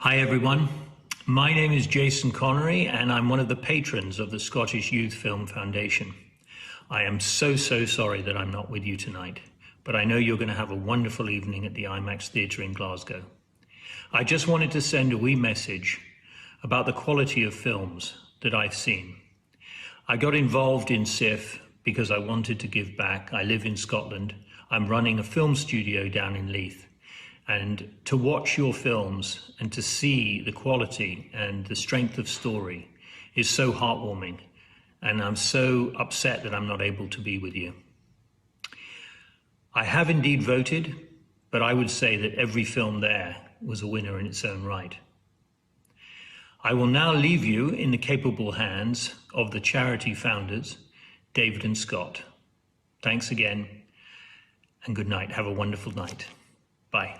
Hi everyone, my name is Jason Connery and I'm one of the patrons of the Scottish Youth Film Foundation. I am so sorry that I'm not with you tonight, but I know you're going to have a wonderful evening at the IMAX Theatre in Glasgow. I just wanted to send a wee message about the quality of films that I've seen. I got involved in SIF because I wanted to give back. I live in Scotland. I'm running a film studio down in Leith. And to watch your films and to see the quality and the strength of story is so heartwarming. And I'm so upset that I'm not able to be with you. I have indeed voted, but I would say that every film there was a winner in its own right. I will now leave you in the capable hands of the charity founders, David and Scott. Thanks again, and good night. Have a wonderful night. Bye.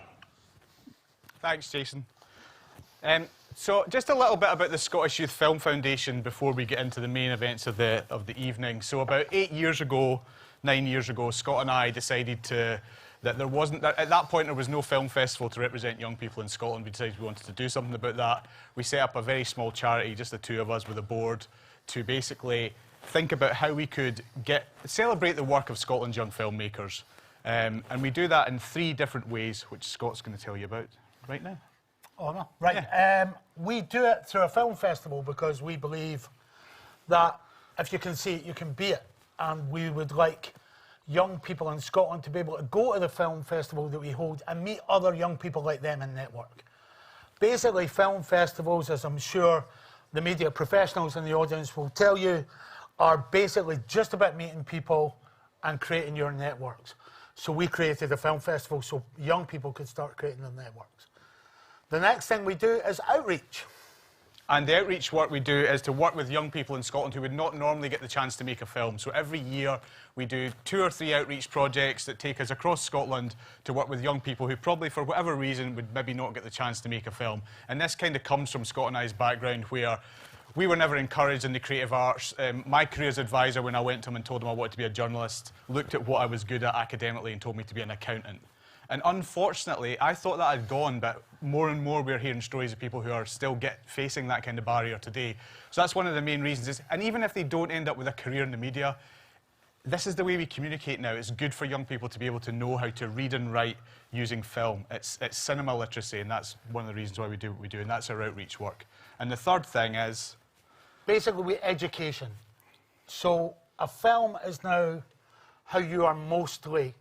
Thanks, Jason. So just a little bit about the Scottish Youth Film Foundation before we get into the main events of the evening. So about 9 years ago, Scott and I decided at that point there was no film festival to represent young people in Scotland. We decided we wanted to do something about that. We set up a very small charity, just the two of us with a board, to basically think about how we could celebrate the work of Scotland's young filmmakers. And we do that in 3 different ways, which Scott's going to tell you about right now. Oh, no. Right. Yeah. We do it through a film festival because we believe that if you can see it, you can be it. And we would like young people in Scotland to be able to go to the film festival that we hold and meet other young people like them and network. Basically, film festivals, as I'm sure the media professionals in the audience will tell you, are basically just about meeting people and creating your networks. So we created a film festival so young people could start creating their networks. The next thing we do is outreach. And the outreach work we do is to work with young people in Scotland who would not normally get the chance to make a film. So every year we do 2 or 3 outreach projects that take us across Scotland to work with young people who probably, for whatever reason, would maybe not get the chance to make a film. And this kind of comes from Scott and I's background, where we were never encouraged in the creative arts. My careers advisor, when I went to him and told him I wanted to be a journalist, looked at what I was good at academically and told me to be an accountant. And unfortunately, I thought that had gone, but more and more we're hearing stories of people who are still facing that kind of barrier today. So that's one of the main reasons. And even if they don't end up with a career in the media, this is the way we communicate now. It's good for young people to be able to know how to read and write using film. It's cinema literacy, and that's one of the reasons why we do what we do, and that's our outreach work. And the third thing is... Basically, education. So a film is now how you are mostly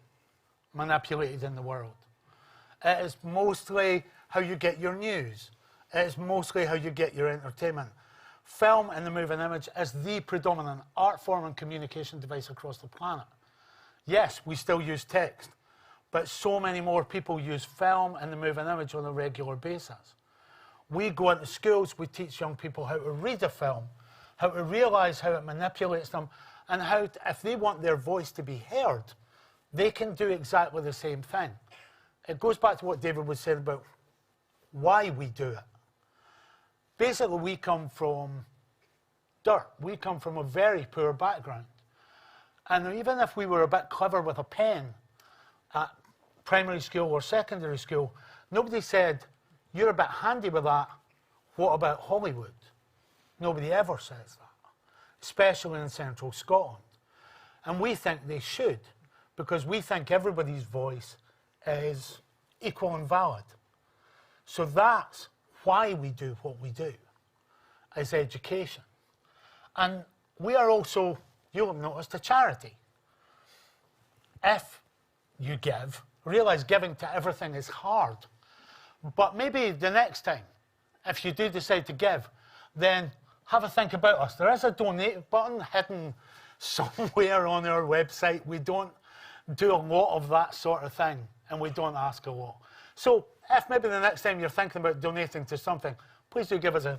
manipulated in the world. It is mostly how you get your news. It is mostly how you get your entertainment. Film and the moving image is the predominant art form and communication device across the planet. Yes, we still use text, but so many more people use film and the moving image on a regular basis. We go into schools, we teach young people how to read a film, how to realise how it manipulates them, and how, if they want their voice to be heard, they can do exactly the same thing. It goes back to what David was saying about why we do it. Basically, we come from dirt. We come from a very poor background. And even if we were a bit clever with a pen at primary school or secondary school, nobody said, you're a bit handy with that, what about Hollywood? Nobody ever says that, especially in central Scotland. And we think they should, because we think everybody's voice is equal and valid. So that's why we do what we do, is education. And we are also, you'll have noticed, a charity. If you give, realise giving to everything is hard. But maybe the next time, if you do decide to give, then have a think about us. There is a donate button hidden somewhere on our website. We don't do a lot of that sort of thing, and we don't ask a lot. So if maybe the next time you're thinking about donating to something, please do give us a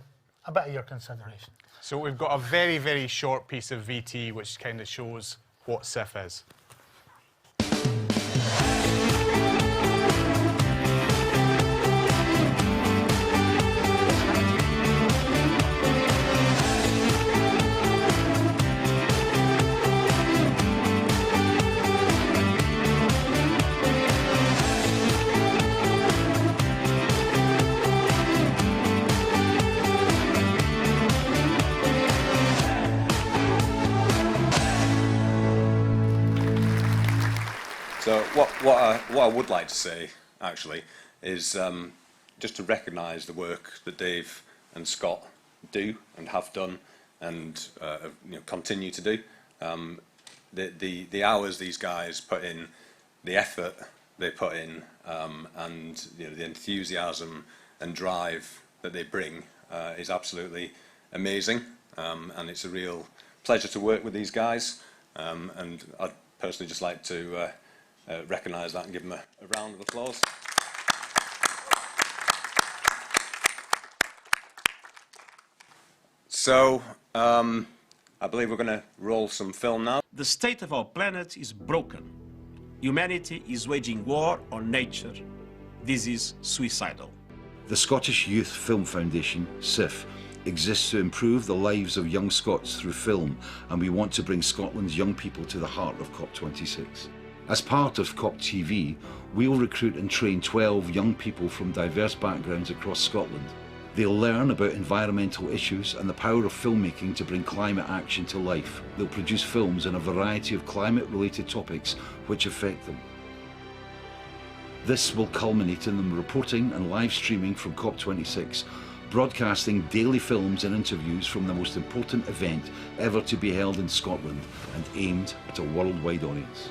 bit of your consideration. So we've got a very, very short piece of VT which kind of shows what SIF is. So what I would like to say, actually, is just to recognise the work that Dave and Scott do and have done and continue to do. The hours these guys put in, the effort they put in, and the enthusiasm and drive that they bring is absolutely amazing, and it's a real pleasure to work with these guys, and I'd personally just like to recognise that and give them a round of applause. So I believe we're going to roll some film now. The state of our planet is broken. Humanity is waging war on nature. This is suicidal. The Scottish Youth Film Foundation, SIF, exists to improve the lives of young Scots through film, and we want to bring Scotland's young people to the heart of COP26. As part of COP TV, we will recruit and train 12 young people from diverse backgrounds across Scotland. They'll learn about environmental issues and the power of filmmaking to bring climate action to life. They'll produce films on a variety of climate-related topics which affect them. This will culminate in them reporting and live streaming from COP26, broadcasting daily films and interviews from the most important event ever to be held in Scotland and aimed at a worldwide audience.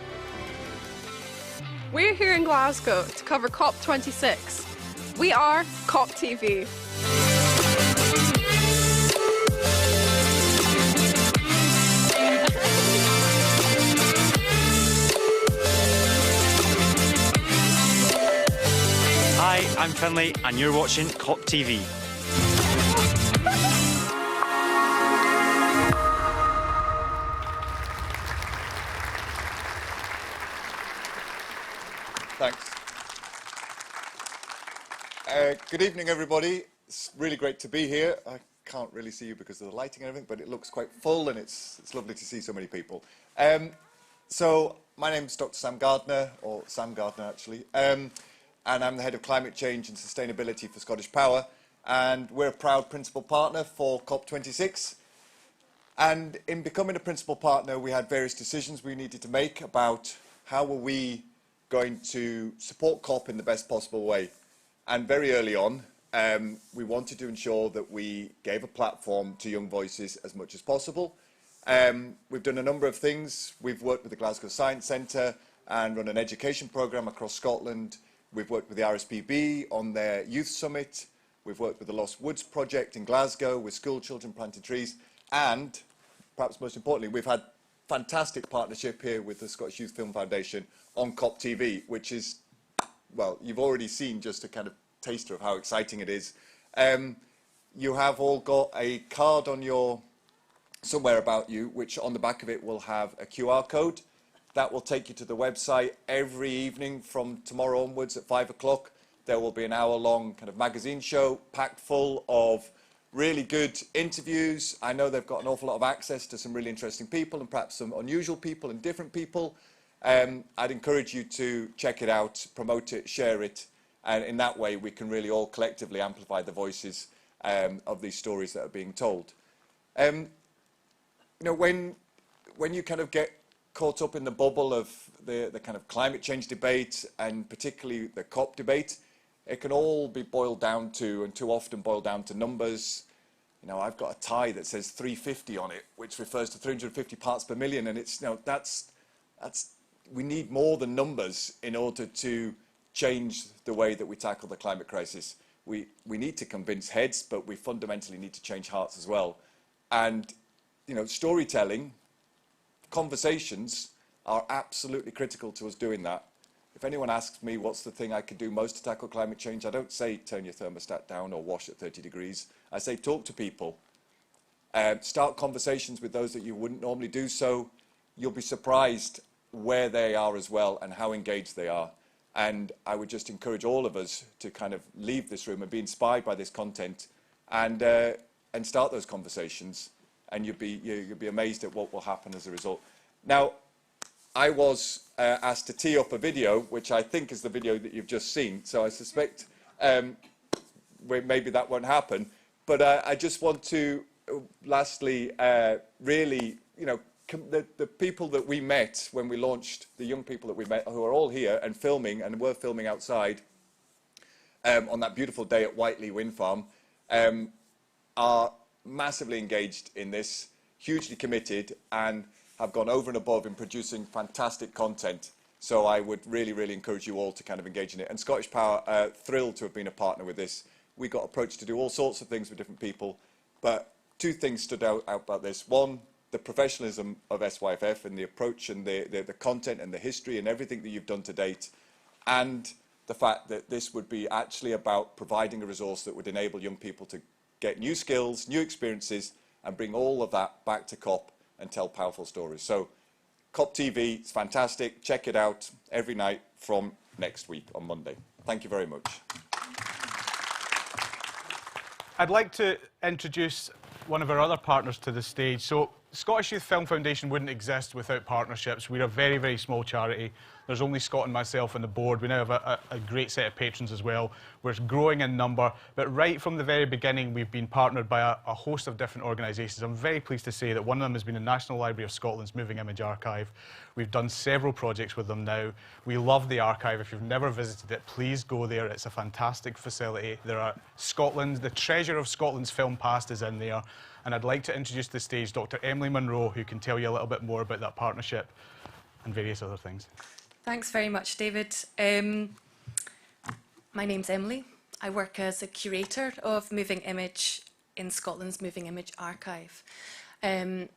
We're here in Glasgow to cover COP26. We are COP TV. Hi, I'm Finlay and you're watching COP TV. Thanks. Good evening, everybody. It's really great to be here. I can't really see you because of the lighting and everything, but it looks quite full and it's lovely to see so many people. So my name is Dr. Sam Gardner, or Sam Gardner actually, and I'm the Head of Climate Change and Sustainability for Scottish Power, and we're a proud principal partner for COP26. And in becoming a principal partner, we had various decisions we needed to make about how were we going to support COP in the best possible way. And very early on, we wanted to ensure that we gave a platform to young voices as much as possible. We've done a number of things. We've worked with the Glasgow Science Centre and run an education programme across Scotland. We've worked with the RSPB on their youth summit. We've worked with the Lost Woods project in Glasgow with school children planting trees. And perhaps most importantly, we've had fantastic partnership here with the Scottish Youth Film Foundation on COP TV, which is, well, you've already seen just a kind of taster of how exciting it is. You have all got a card on your, somewhere about you, which on the back of it will have a QR code. That will take you to the website every evening from tomorrow onwards at 5 o'clock. There will be an hour-long kind of magazine show packed full of really good interviews. I know they've got an awful lot of access to some really interesting people and perhaps some unusual people and different people. I'd encourage you to check it out, promote it, share it, and in that way we can really all collectively amplify the voices of these stories that are being told. You know, when you kind of get caught up in the bubble of the kind of climate change debate and particularly the COP debate, it can all be boiled down to, and too often boiled down to, numbers. You know, I've got a tie that says 350 on it, which refers to 350 parts per million, and it's, you know, that's we need more than numbers in order to change the way that we tackle the climate crisis. We need to convince heads, but we fundamentally need to change hearts as well. And, you know, storytelling, conversations are absolutely critical to us doing that. If anyone asks me what's the thing I could do most to tackle climate change, I don't say turn your thermostat down or wash at 30 degrees. I say talk to people. Start conversations with those that you wouldn't normally do so. You'll be surprised where they are as well and how engaged they are. And I would just encourage all of us to kind of leave this room and be inspired by this content and start those conversations. And you'll be amazed at what will happen as a result. Now, I was asked to tee up a video, which I think is the video that you've just seen. So I suspect maybe that won't happen. But I just want to, lastly, really, you know, the people that we met when we launched, the young people that we met, who are all here and filming, and were filming outside on that beautiful day at Whiteley Wind Farm, are massively engaged in this, hugely committed, and have gone over and above in producing fantastic content. So I would really, really encourage you all to kind of engage in it. And Scottish Power, thrilled to have been a partner with this. We got approached to do all sorts of things with different people, but two things stood out about this. One, the professionalism of SYFF and the approach and the content and the history and everything that you've done to date, and the fact that this would be actually about providing a resource that would enable young people to get new skills, new experiences, and bring all of that back to COP and tell powerful stories. So COP TV, it's fantastic. Check it out every night from next week on Monday. Thank you very much. I'd like to introduce one of our other partners to the stage. So Scottish Youth Film Foundation wouldn't exist without partnerships. We're a very, very small charity. There's only Scott and myself on the board. We now have a great set of patrons as well. We're growing in number, but right from the very beginning, we've been partnered by a host of different organisations. I'm very pleased to say that one of them has been the National Library of Scotland's Moving Image Archive. We've done several projects with them now. We love the archive. If you've never visited it, please go there. It's a fantastic facility. There are the treasure of Scotland's film past is in there. And I'd like to introduce to the stage Dr. Emily Munro, who can tell you a little bit more about that partnership and various other things. Thanks very much, David. My name's Emily. I work as a curator of Moving Image in Scotland's Moving Image Archive. I'm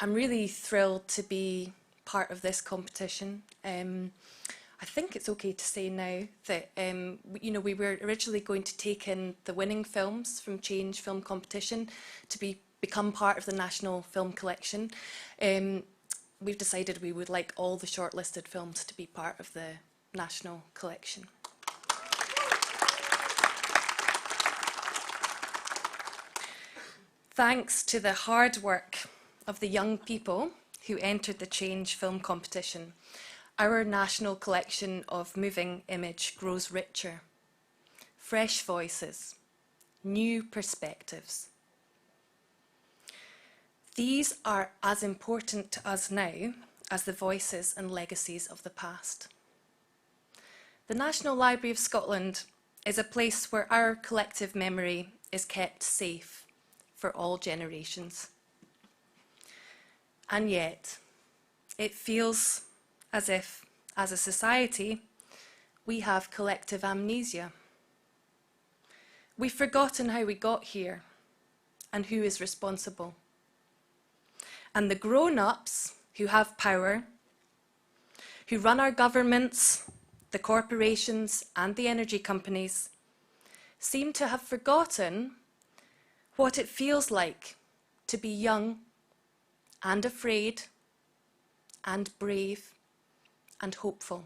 really thrilled to be part of this competition. I think it's okay to say now that we were originally going to take in the winning films from Change Film Competition to become part of the National Film Collection. We've decided we would like all the shortlisted films to be part of the National Collection. Thanks to the hard work of the young people who entered the Change Film Competition, our national collection of moving image grows richer. Fresh voices, new perspectives. These are as important to us now as the voices and legacies of the past. The National Library of Scotland is a place where our collective memory is kept safe for all generations. And yet, it feels as if, as a society, we have collective amnesia. We've forgotten how we got here and who is responsible. And the grown-ups who have power, who run our governments, the corporations and the energy companies, seem to have forgotten what it feels like to be young and afraid and brave and hopeful.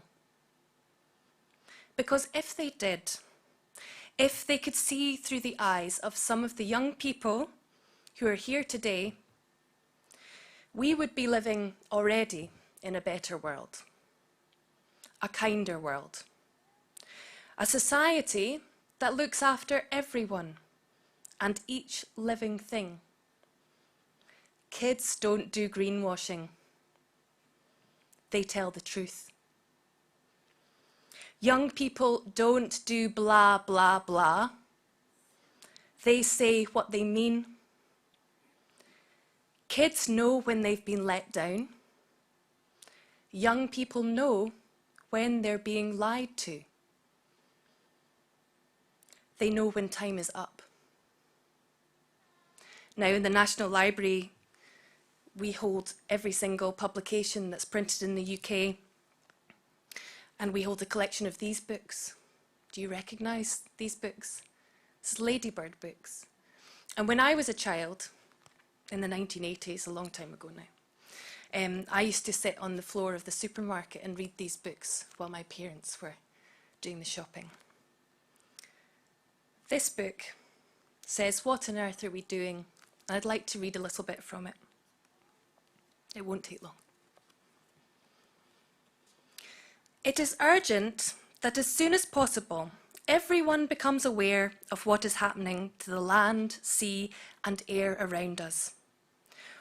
Because if they did, if they could see through the eyes of some of the young people who are here today, we would be living already in a better world, a kinder world, a society that looks after everyone and each living thing. Kids don't do greenwashing. They tell the truth. Young people don't do blah, blah, blah. They say what they mean. Kids know when they've been let down. Young people know when they're being lied to. They know when time is up. Now, in the National Library, we hold every single publication that's printed in the UK, and we hold a collection of these books. Do you recognise these books? This is Ladybird books. And when I was a child, in the 1980s, a long time ago now, I used to sit on the floor of the supermarket and read these books while my parents were doing the shopping. This book says, "What on earth are we doing?" And I'd like to read a little bit from it. It won't take long. It is urgent that as soon as possible, everyone becomes aware of what is happening to the land, sea, and air around us.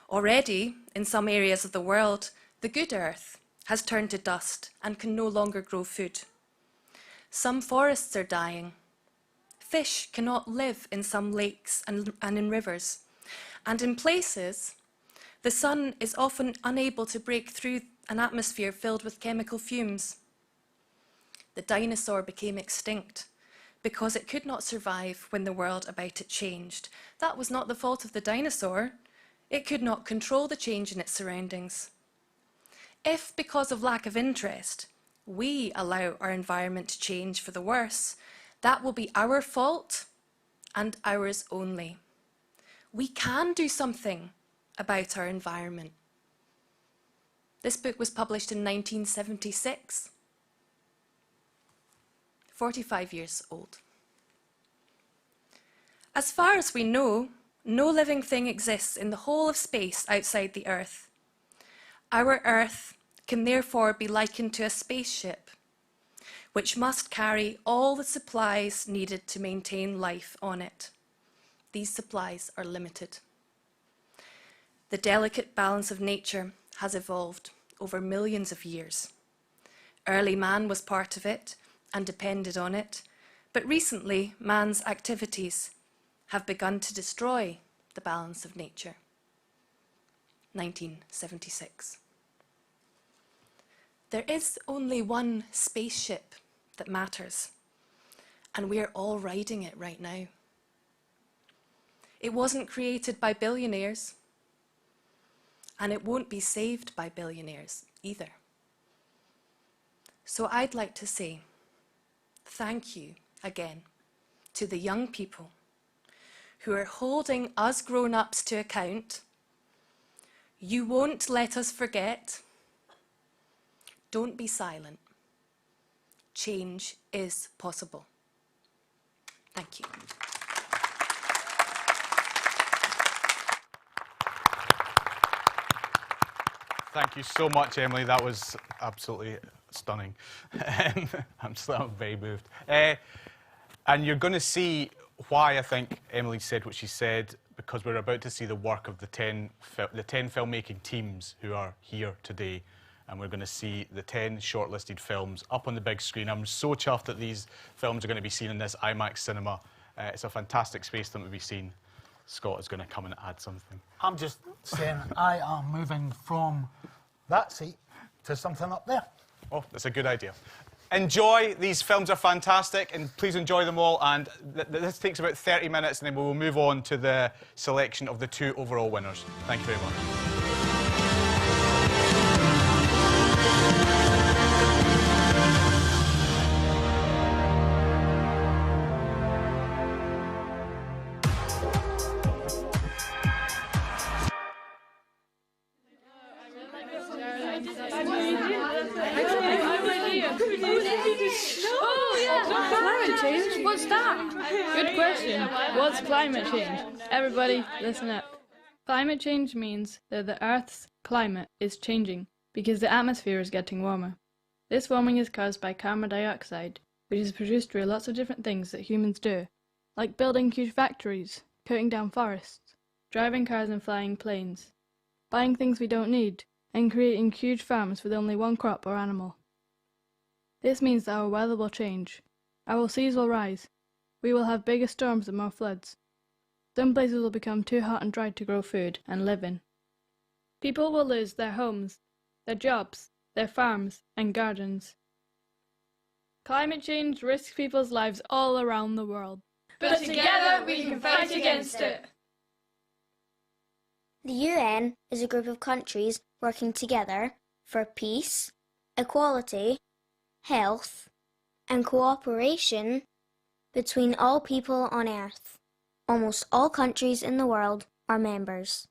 Already, in some areas of the world, the good earth has turned to dust and can no longer grow food. Some forests are dying. Fish cannot live in some lakes and in rivers. And in places, the sun is often unable to break through an atmosphere filled with chemical fumes. The dinosaur became extinct because it could not survive when the world about it changed. That was not the fault of the dinosaur. It could not control the change in its surroundings. If, because of lack of interest, we allow our environment to change for the worse, that will be our fault and ours only. We can do something about our environment. This book was published in 1976, 45 years old. As far as we know, no living thing exists in the whole of space outside the Earth. Our Earth can therefore be likened to a spaceship, which must carry all the supplies needed to maintain life on it. These supplies are limited. The delicate balance of nature has evolved over millions of years. Early man was part of it and depended on it, but recently man's activities have begun to destroy the balance of nature. 1976. There is only one spaceship that matters, and we're all riding it right now. It wasn't created by billionaires, and it won't be saved by billionaires either. So I'd like to say thank you again to the young people who are holding us grown-ups to account. You won't let us forget. Don't be silent. Change is possible. Thank you. Thank you so much, Emily. That was absolutely stunning. I'm very moved. And you're going to see why I think Emily said what she said, because we're about to see the work of the 10 filmmaking teams who are here today. And we're going to see the 10 shortlisted films up on the big screen. I'm so chuffed that these films are going to be seen in this IMAX cinema. It's a fantastic space that we'll be seen. Scott is going to come and add something. I'm just saying I am moving from that seat to something up there. Oh, that's a good idea. Enjoy. These films are fantastic, and please enjoy them all. And this takes about 30 minutes, and then we will move on to the selection of the 2 overall winners. Thank you very much. Climate change? What's that? Good question. What's climate change? Everybody, listen up. Climate change means that the Earth's climate is changing because the atmosphere is getting warmer. This warming is caused by carbon dioxide, which is produced through lots of different things that humans do, like building huge factories, cutting down forests, driving cars and flying planes, buying things we don't need, and creating huge farms with only one crop or animal. This means that our weather will change. Our seas will rise. We will have bigger storms and more floods. Some places will become too hot and dry to grow food and live in. People will lose their homes, their jobs, their farms and gardens. Climate change risks people's lives all around the world. But together we can fight against it. The UN is a group of countries working together for peace, equality, health, and cooperation between all people on Earth. Almost all countries in the world are members.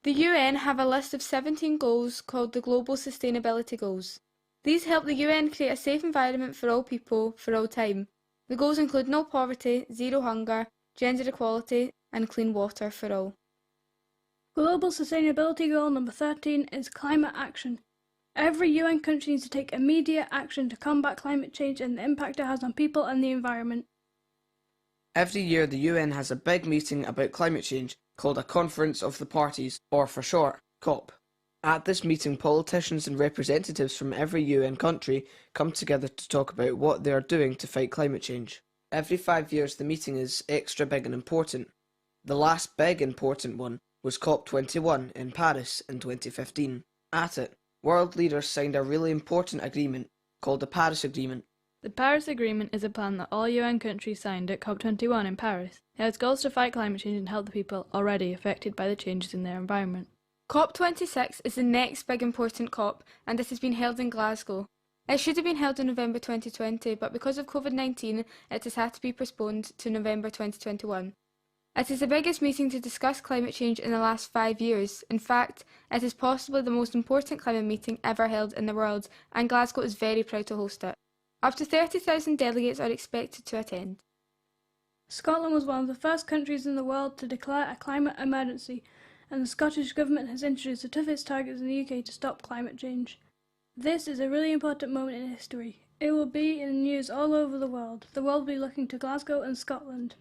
The UN have a list of 17 goals called the Global Sustainability Goals. These help the UN create a safe environment for all people for all time. The goals include no poverty, zero hunger, gender equality, and clean water for all. Global Sustainability Goal number 13 is climate action. Every UN country needs to take immediate action to combat climate change and the impact it has on people and the environment. Every year the UN has a big meeting about climate change called a Conference of the Parties, or for short, COP. At this meeting, politicians and representatives from every UN country come together to talk about what they are doing to fight climate change. Every 5 years the meeting is extra big and important. The last big important one was COP21 in Paris in 2015. At it, world leaders signed a really important agreement called the Paris Agreement. The Paris Agreement is a plan that all UN countries signed at COP21 in Paris. It has goals to fight climate change and help the people already affected by the changes in their environment. COP26 is the next big important COP, and it has been held in Glasgow. It should have been held in November 2020, but because of COVID-19, it has had to be postponed to November 2021. It is the biggest meeting to discuss climate change in the last 5 years. In fact, it is possibly the most important climate meeting ever held in the world, and Glasgow is very proud to host it. Up to 30,000 delegates are expected to attend. Scotland was one of the first countries in the world to declare a climate emergency, and the Scottish Government has introduced the toughest targets in the UK to stop climate change. This is a really important moment in history. It will be in the news all over the world. The world will be looking to Glasgow and Scotland.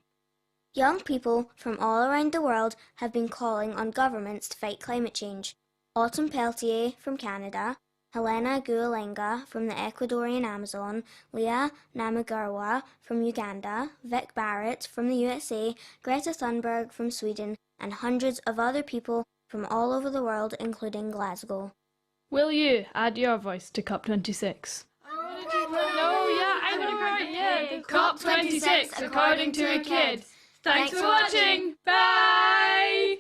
Young people from all around the world have been calling on governments to fight climate change. Autumn Peltier from Canada, Helena Gualenga from the Ecuadorian Amazon, Leah Namagarwa from Uganda, Vic Barrett from the USA, Greta Thunberg from Sweden, and hundreds of other people from all over the world, including Glasgow. Will you add your voice to COP26? COP26 according to a kid. Thanks for watching. Bye!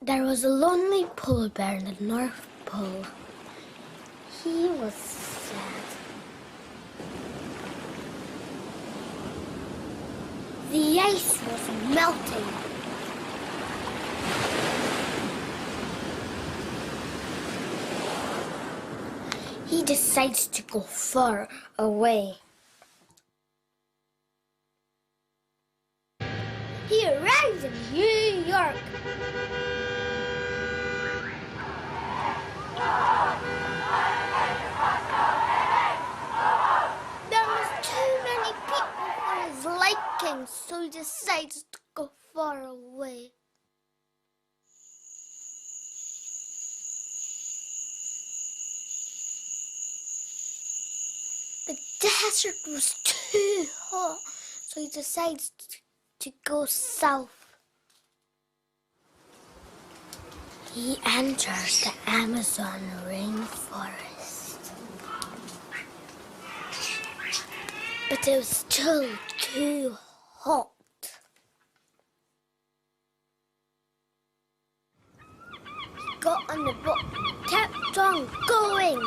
There was a lonely polar bear in the North Pole. He was sad. The ice was melting. He decides to go far away. He arrives in New York. There was too many people for his liking, so he decides to go far away. The desert was too hot, so he decides to go south. He enters the Amazon rainforest. But it was still too hot. He got on the boat, kept on going.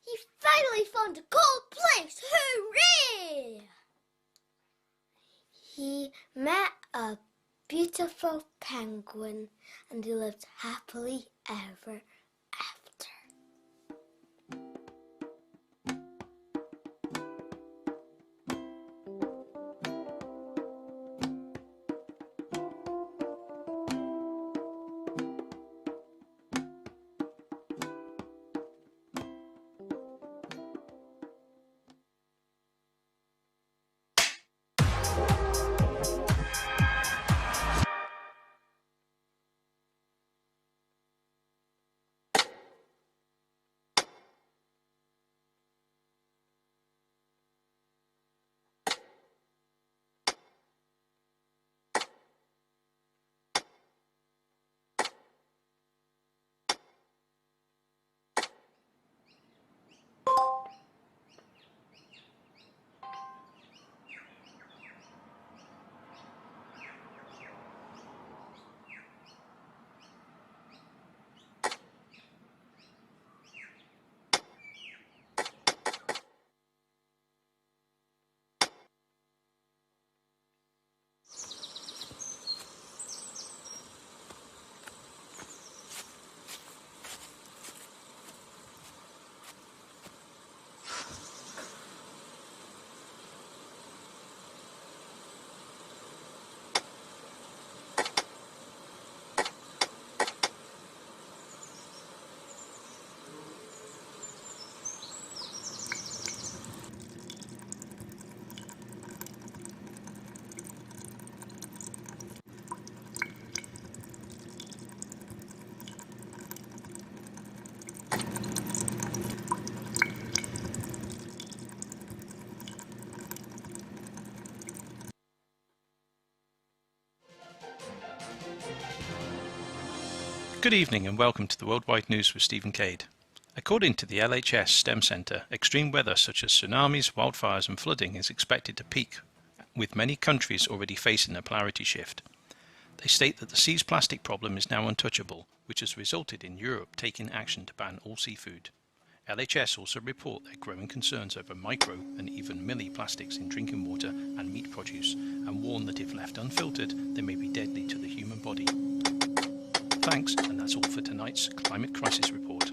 He finally found a cool place. Hooray! He met a beautiful penguin and they lived happily ever after. Good evening and welcome to the Worldwide News with Stephen Cade. According to the LHS STEM Centre, extreme weather such as tsunamis, wildfires and flooding is expected to peak, with many countries already facing a polarity shift. They state that the sea's plastic problem is now untouchable, which has resulted in Europe taking action to ban all seafood. LHS also report their growing concerns over micro and even milli-plastics in drinking water and meat produce, and warn that if left unfiltered, they may be deadly to the human body. Thanks, and that's all for tonight's Climate Crisis Report.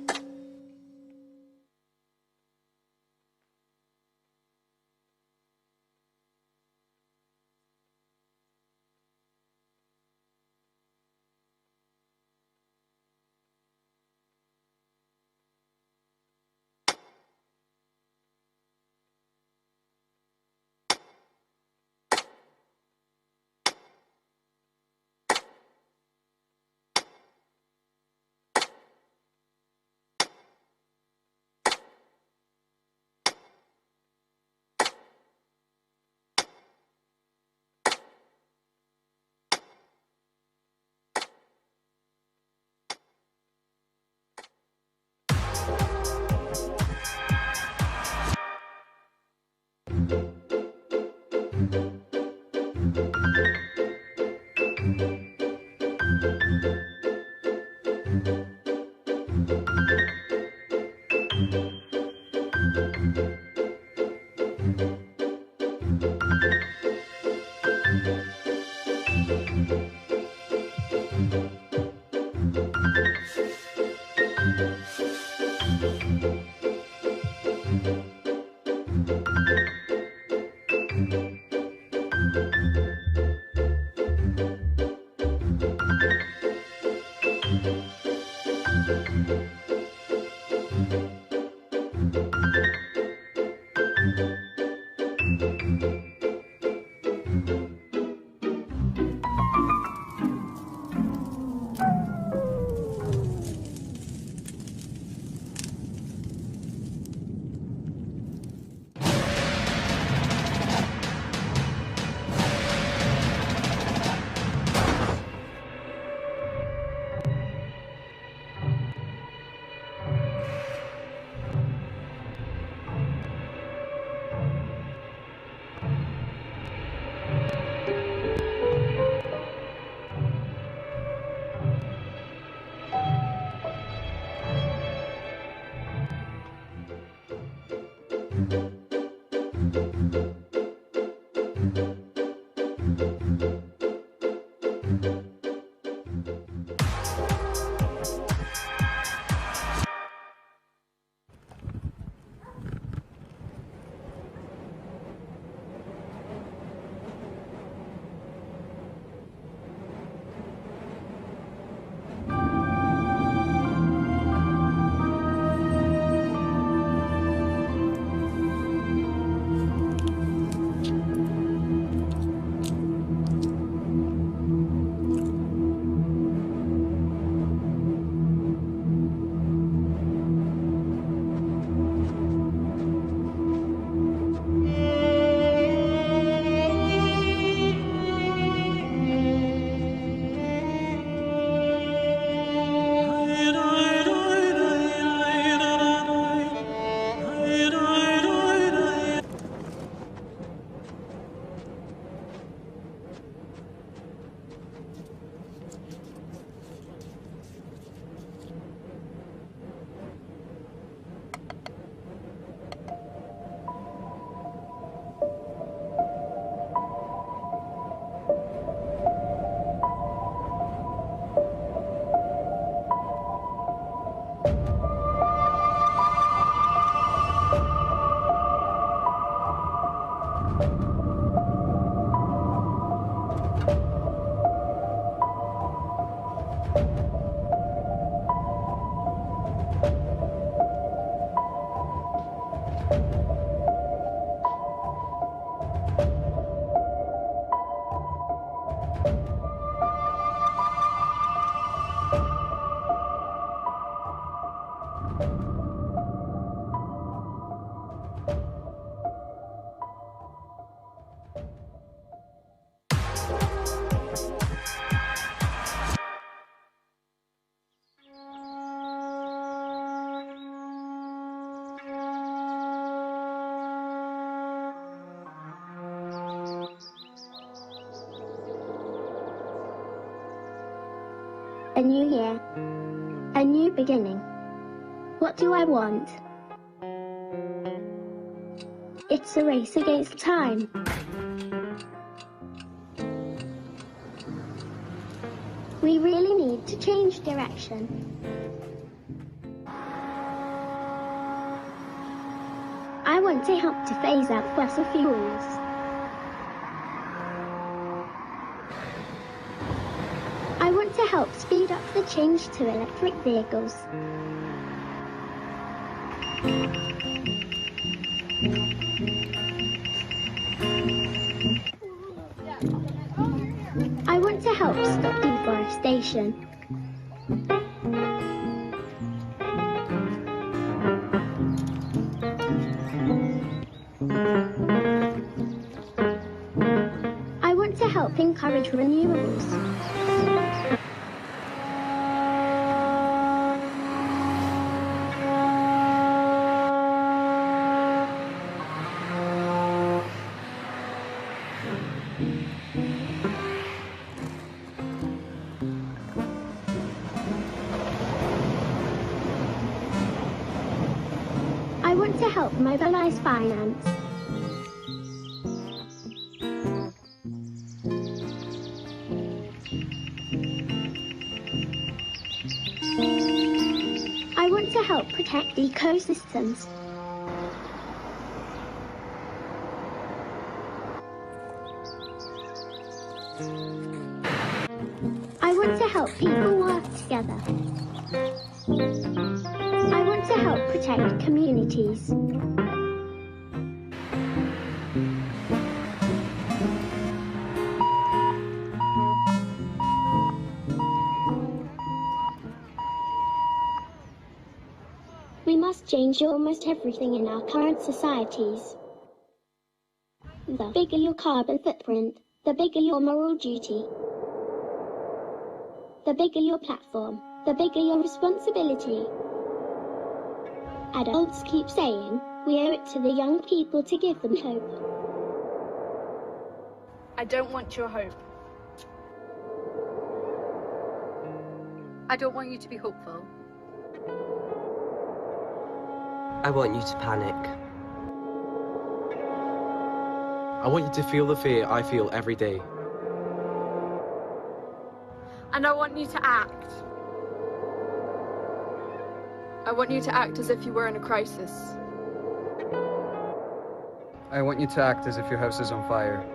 A new year. A new beginning. What do I want? It's a race against time. We really need to change direction. I want to help to phase out fossil fuels. I want to help speed up the change to electric vehicles. I want to help stop deforestation. I want to help encourage renewables. I want to help mobilize finance. I want to help protect ecosystems. I want to help people work together. I want to help protect communities. We must change almost everything in our current societies. The bigger your carbon footprint, the bigger your moral duty. The bigger your platform, the bigger your responsibility. Adults keep saying, we owe it to the young people to give them hope. I don't want your hope. I don't want you to be hopeful. I want you to panic. I want you to feel the fear I feel every day. And I want you to act. I want you to act as if you were in a crisis. I want you to act as if your house is on fire.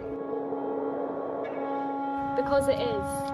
Because it is.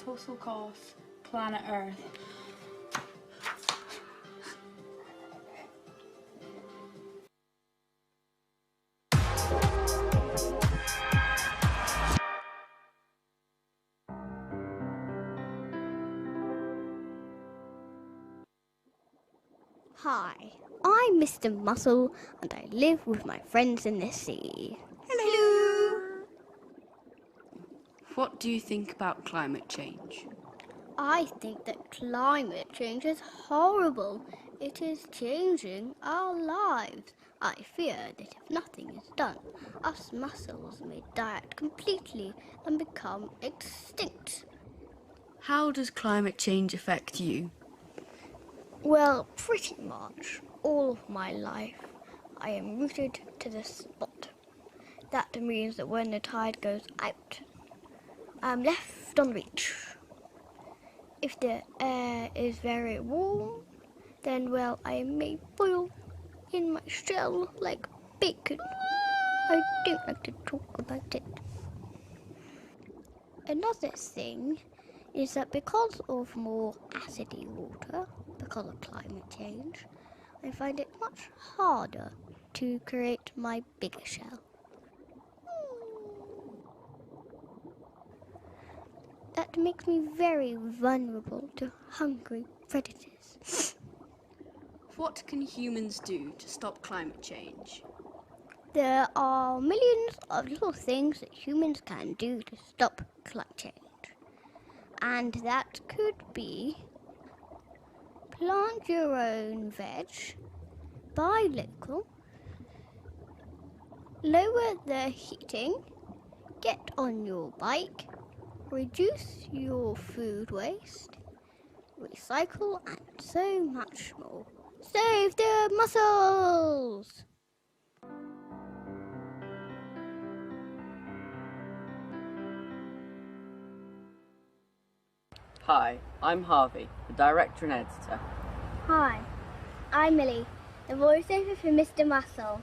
Total cost, planet Earth. Hi, I'm Mr. Mussel and I live with my friends in the sea. Hello! What do you think about climate change? I think that climate change is horrible. It is changing our lives. I fear that if nothing is done, us mussels may die out completely and become extinct. How does climate change affect you? Well, pretty much all of my life I am rooted to this spot. That means that when the tide goes out, I'm left on the beach. If the air is very warm, then, well, I may boil in my shell like bacon. I don't like to talk about it. Another thing is that because of more acidy water, because of climate change, I find it much harder to create my bigger shell. That makes me very vulnerable to hungry predators. What can humans do to stop climate change? There are millions of little things that humans can do to stop climate change. And that could be plant your own veg, buy local, lower the heating, get on your bike, reduce your food waste, recycle, and so much more. Save the mussels! Hi, I'm Harvey, the director and editor. Hi, I'm Millie, the voiceover for Mr. Mussel.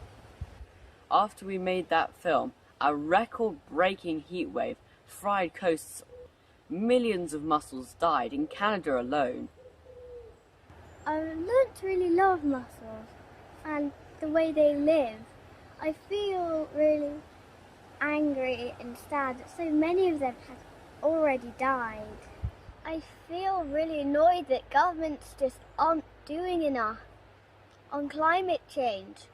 After we made that film, a record-breaking heatwave fried coasts. Millions of mussels died in Canada alone. I've learnt to really love mussels and the way they live. I feel really angry and sad that so many of them have already died. I feel really annoyed that governments just aren't doing enough on climate change.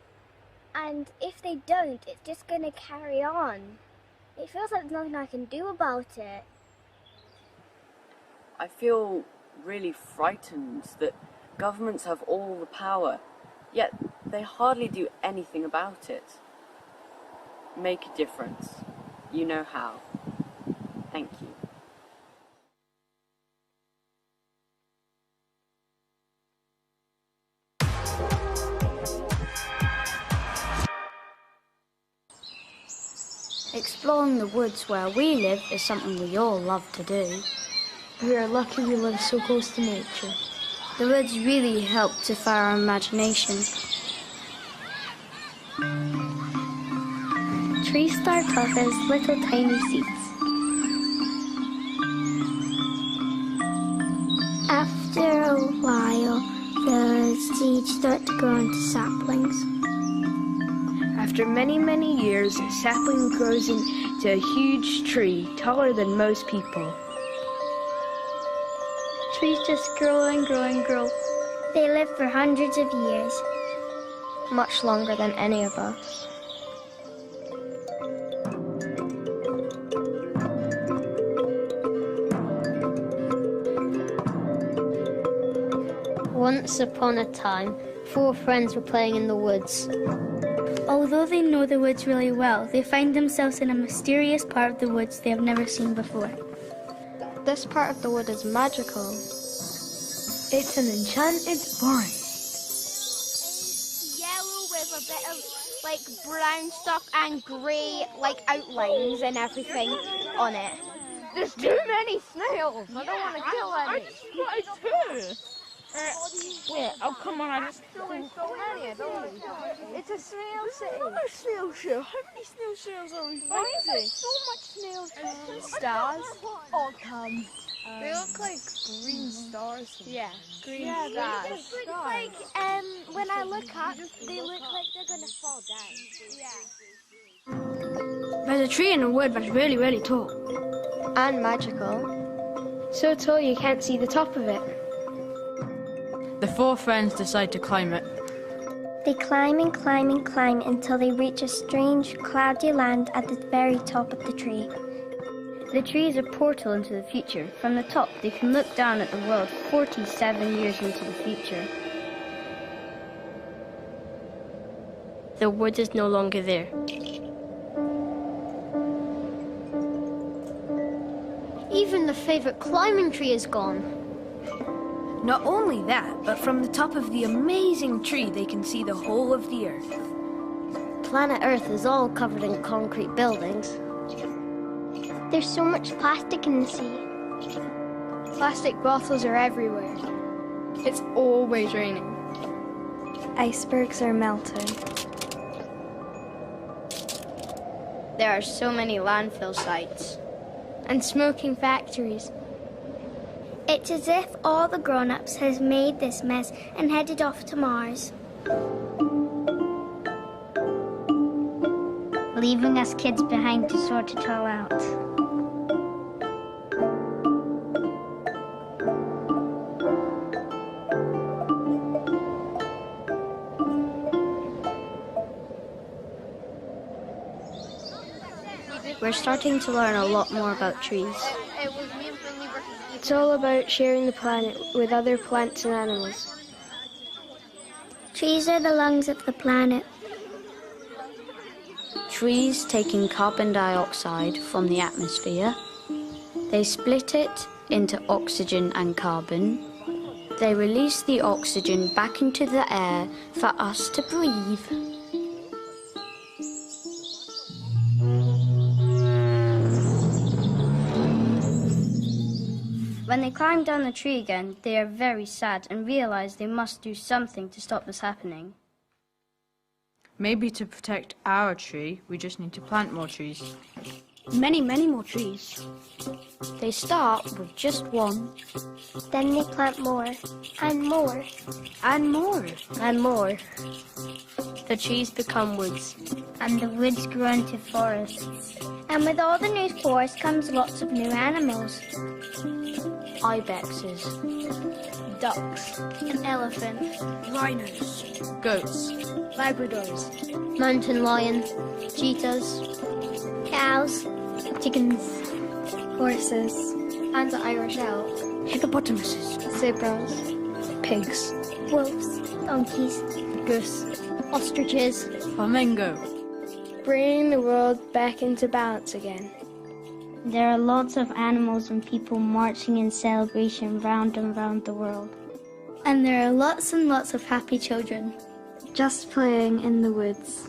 And if they don't, it's just going to carry on. It feels like there's nothing I can do about it. I feel really frightened that governments have all the power, yet they hardly do anything about it. Make a difference. You know how. Thank you. Exploring the woods where we live is something we all love to do. We are lucky we live so close to nature. The woods really help to fire our imagination. Trees start off as little tiny seeds. After a while, the seeds start to grow into saplings. After many, many years, a sapling grows into a huge tree, taller than most people. Trees just grow and grow and grow. They live for hundreds of years. Much longer than any of us. Once upon a time, 4 friends were playing in the woods. Although they know the woods really well, they find themselves in a mysterious part of the woods they have never seen before. This part of the wood is magical. It's an enchanted forest. It's yellow with a bit of like brown stuff and grey like outlines and everything on it. There's too many snails. I don't want to kill any. I spotted 2. Wait, oh come on, I just so many, I don't know. It's a snail city. Another snail show. How many snail shows are we finding? Why is there so much snail shows? Stars? Oh come. They look like green stars. Yeah, green stars. stars. They look like when I look up, they look like they're gonna fall down. Yeah. There's a tree in the wood that's really, really tall. And magical. So tall you can't see the top of it. The four friends decide to climb it. They climb and climb and climb until they reach a strange, cloudy land at the very top of the tree. The tree is a portal into the future. From the top, they can look down at the world 47 years into the future. The wood is no longer there. Even the favourite climbing tree is gone. Not only that, but from the top of the amazing tree they can see the whole of the Earth. Planet Earth is all covered in concrete buildings. There's so much plastic in the sea. Plastic bottles are everywhere. It's always raining. Icebergs are melting. There are so many landfill sites. And smoking factories. It's as if all the grown-ups has made this mess and headed off to Mars. Leaving us kids behind to sort it all out. We're starting to learn a lot more about trees. It's all about sharing the planet with other plants and animals. Trees are the lungs of the planet. Trees taking carbon dioxide from the atmosphere. They split it into oxygen and carbon. They release the oxygen back into the air for us to breathe. When they climb down the tree again, they are very sad and realize they must do something to stop this happening. Maybe to protect our tree, we just need to plant more trees. Many, many more trees. They start with just one. Then they plant more, and more, and more, and more. The trees become woods. And the woods grow into forests. And with all the new forests comes lots of new animals. Ibexes, Ducks, an elephant, Rhinos, Goats, Labradors, mountain lion, cheetahs, Cows, chickens, horses, and the Irish elk, hippopotamuses, zebras, pigs, wolves, donkeys, goose, ostriches, flamingo. bringing the world back into balance again. There are lots of animals and people marching in celebration round and round the world. and there are lots and lots of happy children. Just playing in the woods.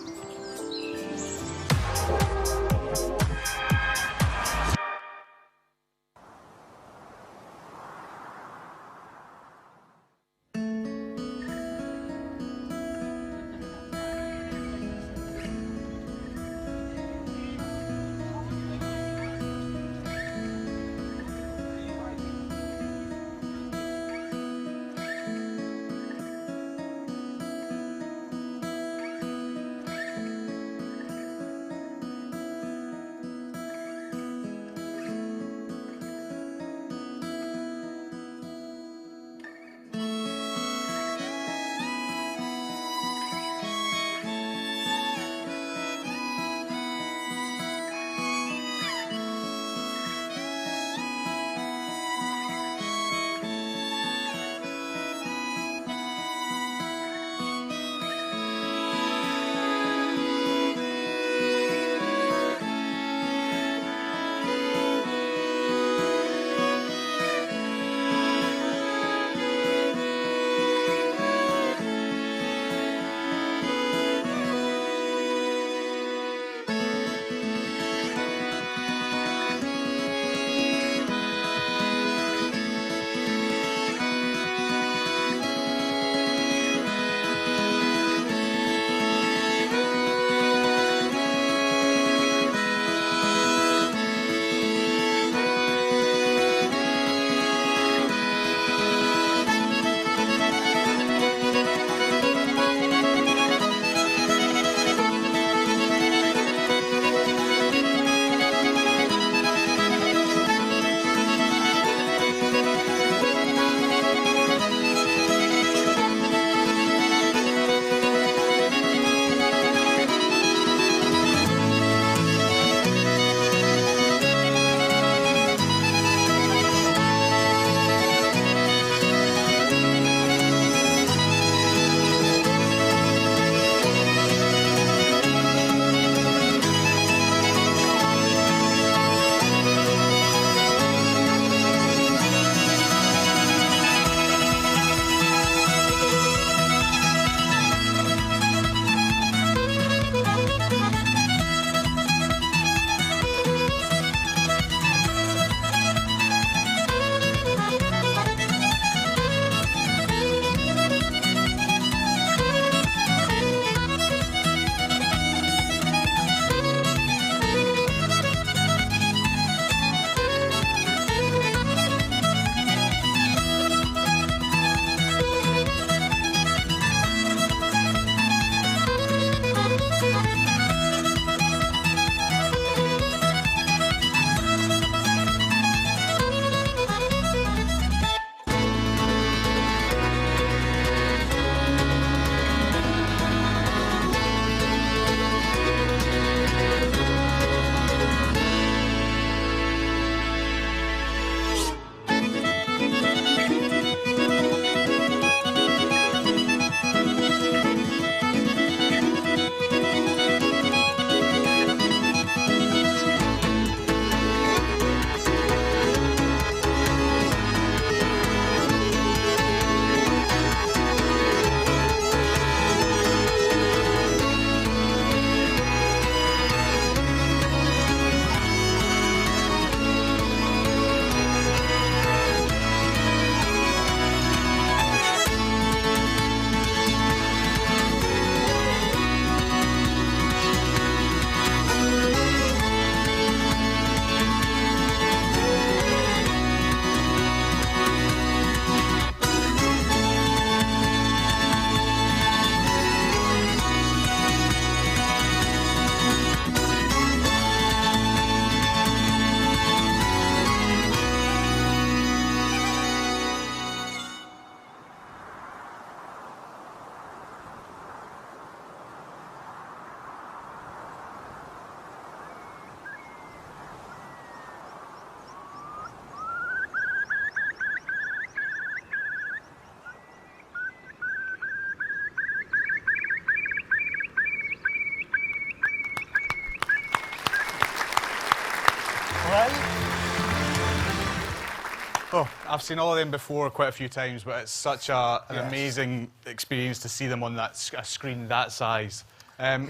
Oh, I've seen all of them before quite a few times, but it's such an amazing experience to see them on that a screen that size. And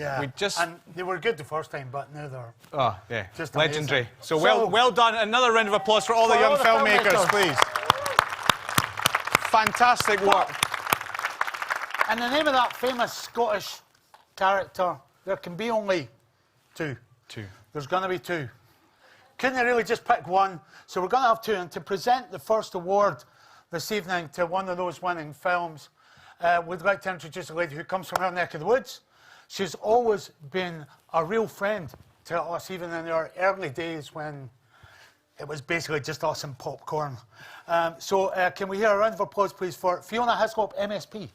they were good the first time, but now they're just legendary. amazing. So well done. Another round of applause for all the young filmmakers, please. Fantastic work. And the name of that famous Scottish character, there can be only two. There's going to be two. Couldn't they really just pick one? So we're going to have two. And to present the first award this evening to one of those winning films, we'd like to introduce a lady who comes from our neck of the woods. She's always been a real friend to us, even in our early days when it was basically just us and popcorn. So can we hear a round of applause, please, for Fiona Hislop, MSP.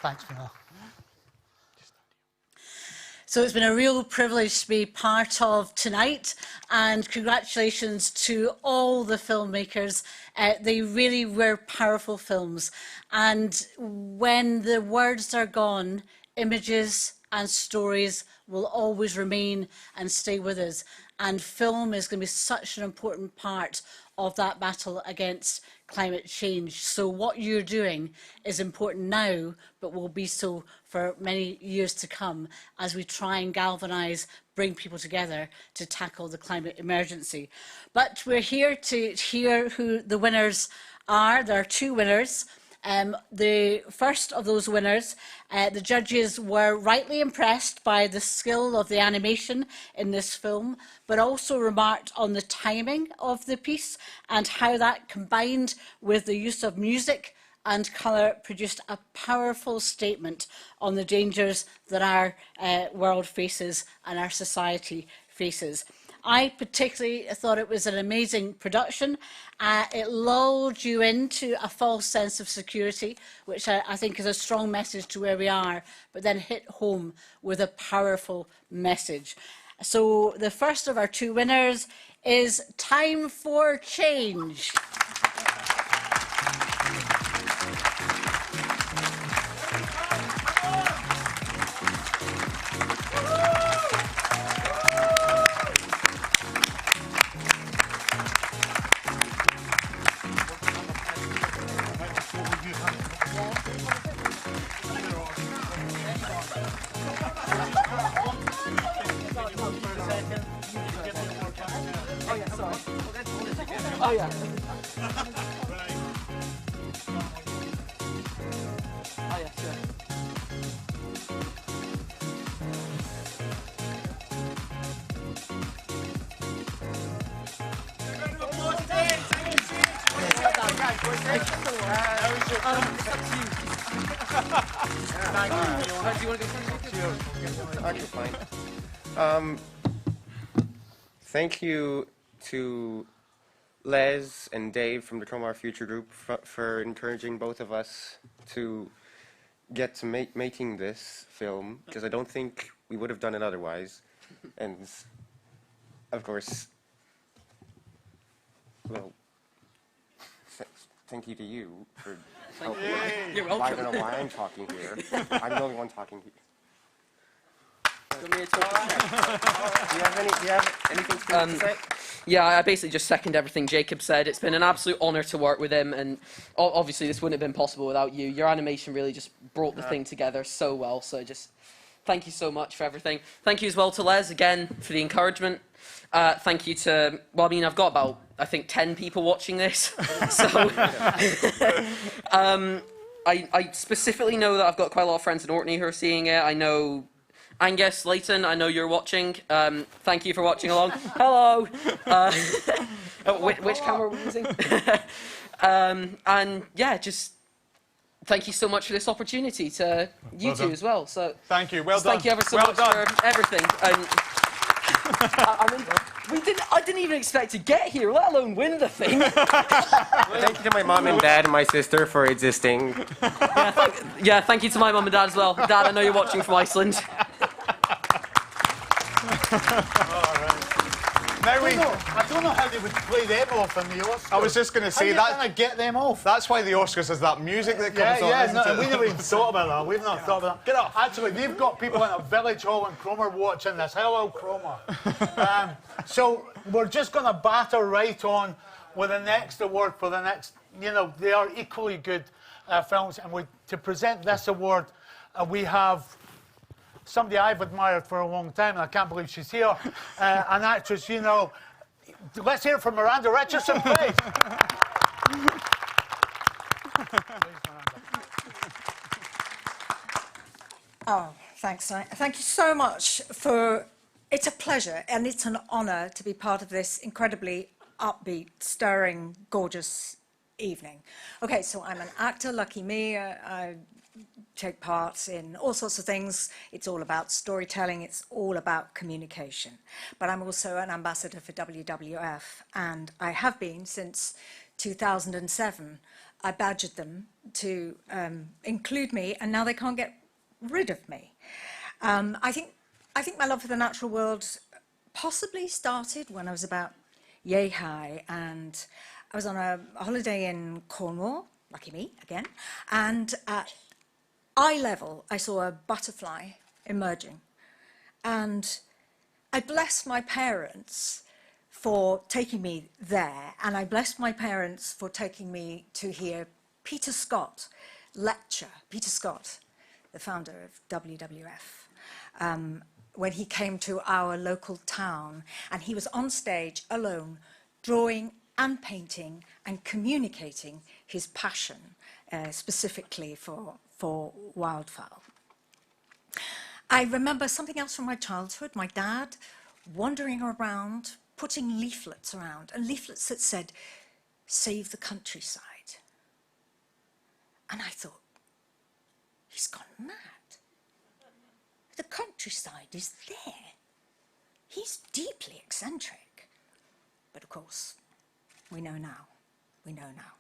Thanks, Fiona. So it's been a real privilege to be part of tonight, and congratulations to all the filmmakers. They really were powerful films, and when the words are gone, images and stories will always remain and stay with us, and film is going to be such an important part of that battle against climate change. So what you're doing is important now, but will be so for many years to come as we try and galvanise, bring people together to tackle the climate emergency. But we're here to hear who the winners are. There are two winners. The first of those winners, the judges were rightly impressed by the skill of the animation in this film, but also remarked on the timing of the piece and how that combined with the use of music and colour produced a powerful statement on the dangers that our world faces and our society faces. I particularly thought it was an amazing production. It lulled you into a false sense of security, which I think is a strong message to where we are, but then hit home with a powerful message. So the first of our two winners is Time for Change. Oh, yeah. Oh, yeah, sure. Thank you to Les and Dave from the Tromar Future Group for encouraging both of us to get to making this film, because I don't think we would have done it otherwise. And of course, well, thank you to you for helping. You're welcome. I don't know why I'm talking here. I'm the only one talking here. Do you have anything to say? Yeah, I basically just second everything Jacob said. It's been an absolute honour to work with him, and obviously this wouldn't have been possible without you. Your animation really just brought the thing together so well, so just thank you so much for everything. Thank you as well to Les, again, for the encouragement. Thank you to, well, I mean, I've got about, I think, 10 people watching this, so... I specifically know that I've got quite a lot of friends in Orkney who are seeing it. I know... Angus, Leighton, I know you're watching. Thank you for watching along. Hello! Which camera are we using? And yeah, just thank you so much for this opportunity to you two as well. So thank you. Well done. Thank you ever so much for everything. I didn't even expect to get here, let alone win the thing. Thank you to my mom and dad and my sister for existing. Yeah, thank you to my mum and dad as well. Dad, I know you're watching from Iceland. Now we. I don't know how they would play them off in the Oscars. I was just going to say how that. How get them off? That's why the Oscars has that music that comes on. Yeah, Isn't it? we never even thought about that. We've not thought about that. Get off. Actually, they've got people in a village hall in Cromer watching this. Hello, Cromer. So we're just going to batter right on with the next award for the next. You know, they are equally good films, and to present this award, we have somebody I've admired for a long time, and I can't believe she's here, an actress, you know. Let's hear it from Miranda Richardson, please. Oh, thanks. Thank you so much for... It's a pleasure and it's an honour to be part of this incredibly upbeat, stirring, gorgeous evening. Okay, so I'm an actor, lucky me. I take part in all sorts of things. It's all about storytelling. It's all about communication. But I'm also an ambassador for WWF, and I have been since 2007. I badgered them to include me, and now they can't get rid of me. I think my love for the natural world possibly started when I was about yay high, and I was on a holiday in Cornwall, lucky me again, and at eye level I saw a butterfly emerging, and I blessed my parents for taking me there, and I blessed my parents for taking me to hear Peter Scott lecture. Peter Scott, the founder of WWF, when he came to our local town, and he was on stage alone, drawing and painting and communicating his passion, specifically for wildfowl. I remember something else from my childhood, my dad wandering around, putting leaflets around, and leaflets that said, "Save the countryside." And I thought, he's gone mad. The countryside is there. He's deeply eccentric. But of course, we know now. We know now.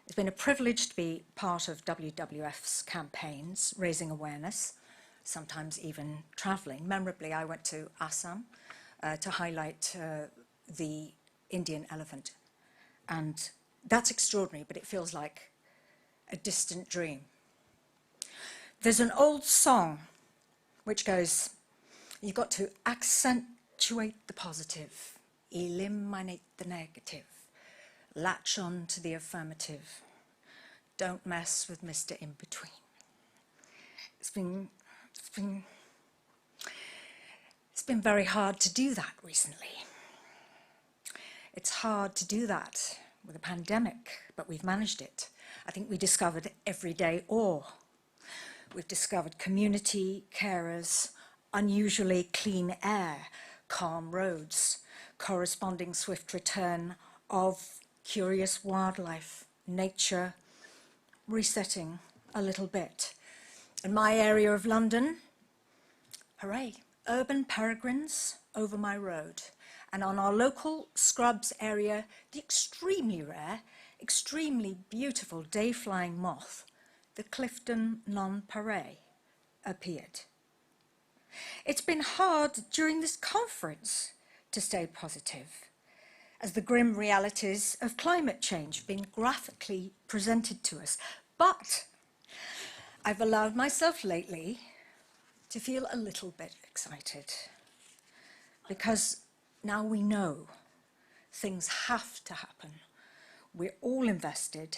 It's been a privilege to be part of WWF's campaigns, raising awareness, sometimes even travelling. Memorably, I went to Assam to highlight the Indian elephant. And that's extraordinary, but it feels like a distant dream. There's an old song which goes, you've got to accentuate the positive, eliminate the negative, latch on to the affirmative, don't mess with Mr. In-Between. It's been very hard to do that recently. It's hard to do that with a pandemic, but we've managed it. I think we discovered everyday awe. We've discovered community, carers, unusually clean air, calm roads, corresponding swift return of curious wildlife, nature, resetting a little bit. In my area of London, hooray, urban peregrines over my road. And on our local scrubs area, the extremely rare, extremely beautiful day-flying moth, the Clifton nonpareil, appeared. It's been hard during this conference to stay positive, as the grim realities of climate change have been graphically presented to us. But I've allowed myself lately to feel a little bit excited, because now we know things have to happen. We're all invested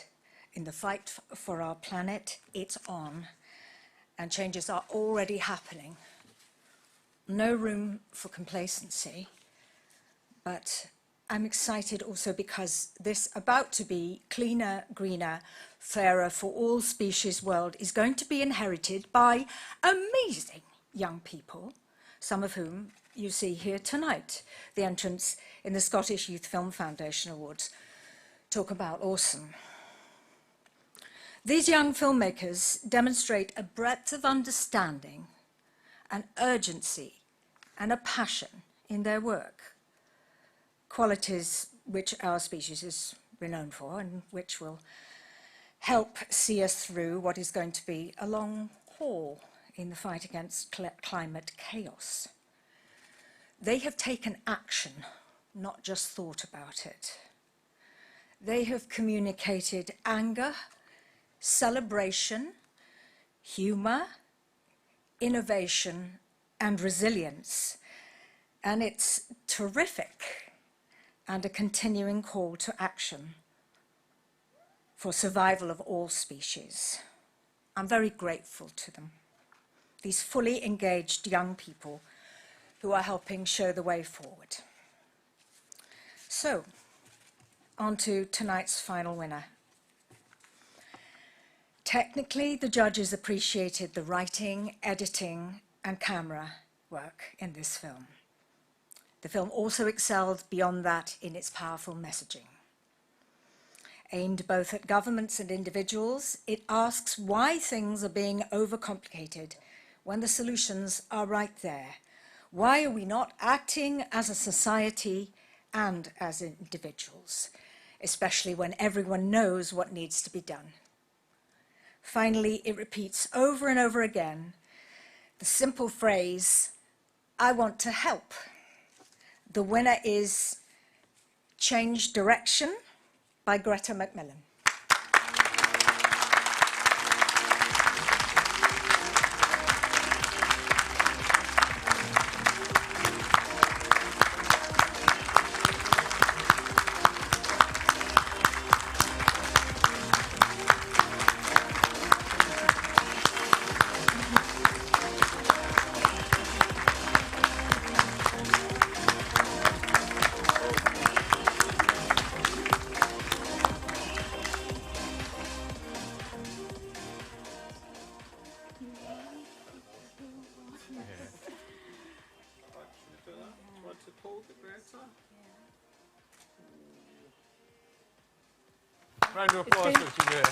in the fight for our planet. It's on, and changes are already happening. No room for complacency, but I'm excited also because this about to be cleaner, greener, fairer for all species world is going to be inherited by amazing young people, some of whom you see here tonight. The entrants in the Scottish Youth Film Foundation Awards. Talk about awesome. These young filmmakers demonstrate a breadth of understanding, an urgency, and a passion in their work. Qualities which our species is renowned for and which will help see us through what is going to be a long haul in the fight against climate chaos. They have taken action not just thought about it. They have communicated anger, celebration, humour, innovation, and resilience. And it's terrific and a continuing call to action for survival of all species. I'm very grateful to them, these fully engaged young people who are helping show the way forward. So, on to tonight's final winner. Technically, the judges appreciated the writing, editing, and camera work in this film. The film also excelled beyond that in its powerful messaging. Aimed both at governments and individuals, it asks why things are being overcomplicated when the solutions are right there. Why are we not acting as a society and as individuals, especially when everyone knows what needs to be done? Finally, it repeats over and over again the simple phrase, I want to help. The winner is Change Direction by Greta Macmillan. Round of applause for Greta.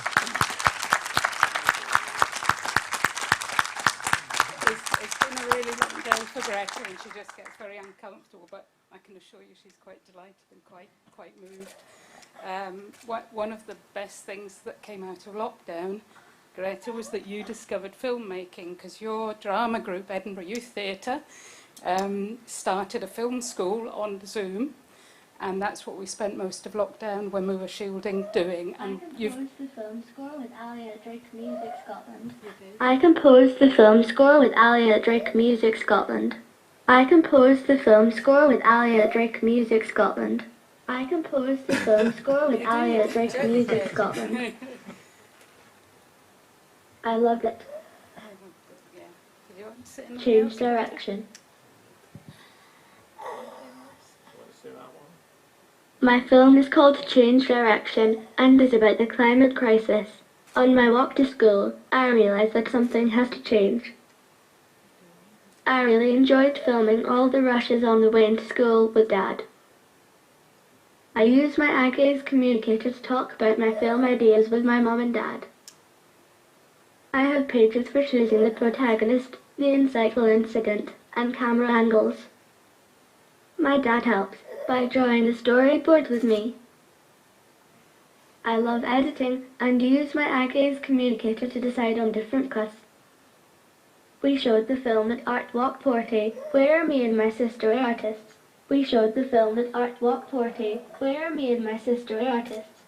It's been a really long day for Greta, and she just gets very uncomfortable, but I can assure you she's quite delighted and quite moved. One of the best things that came out of lockdown, Greta, was that you discovered filmmaking, because your drama group, Edinburgh Youth Theatre, started a film school on Zoom, and that's what we spent most of lockdown when we were shielding doing. And The film score with Ali at Drake Music Scotland. I composed the film score with Ali at Drake Music Scotland. I composed the film score with Ali at Drake Music Scotland. I composed the film score with Ali at Drake Music Scotland. I loved it. Change direction. My film is called Change Direction and is about the climate crisis. On my walk to school, I realized that something has to change. I really enjoyed filming all the rushes on the way into school with Dad. I used my eye gaze communicator to talk about my film ideas with my mom and dad. I have pages for choosing the protagonist, the insightful incident, and camera angles. My dad helps by drawing the storyboard with me. I love editing and use my eye gaze communicator to decide on different cuts. We showed the film at Art Walk Porty, where me and my sister are artists. We showed the film at Art Walk Porty, where me and my sister are artists.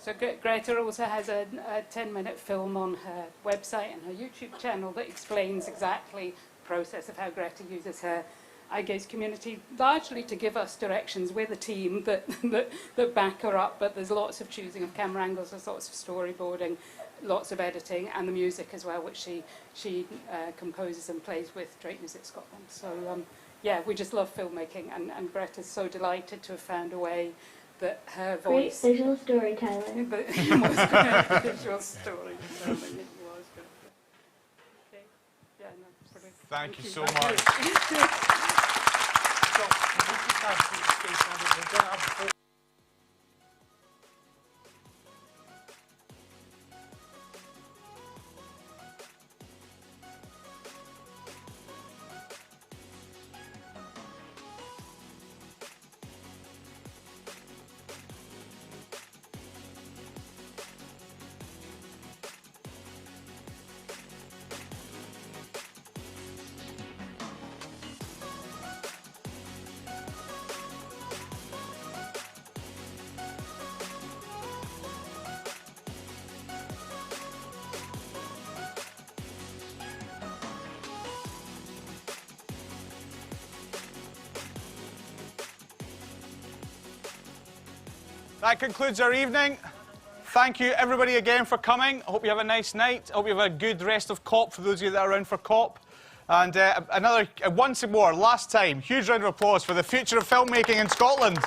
So Greta also has a 10-minute film on her website and her YouTube channel that explains exactly the process of how Greta uses her eye gaze community, largely to give us directions. We're the team that back her up, but there's lots of choosing of camera angles, there's lots of storyboarding, lots of editing, and the music as well, which she composes and plays with Drake Music Scotland. So yeah, we just love filmmaking, and Greta's so delighted to have found a way that her voice... Great visual storytelling. But it was great visual storytelling. It was good. Okay. Yeah, no, brilliant. Thank you so much. That concludes our evening. Thank you, everybody, again for coming. I hope you have a nice night. I hope you have a good rest of COP for those of you that are around for COP. And once more, last time, huge round of applause for the future of filmmaking in Scotland.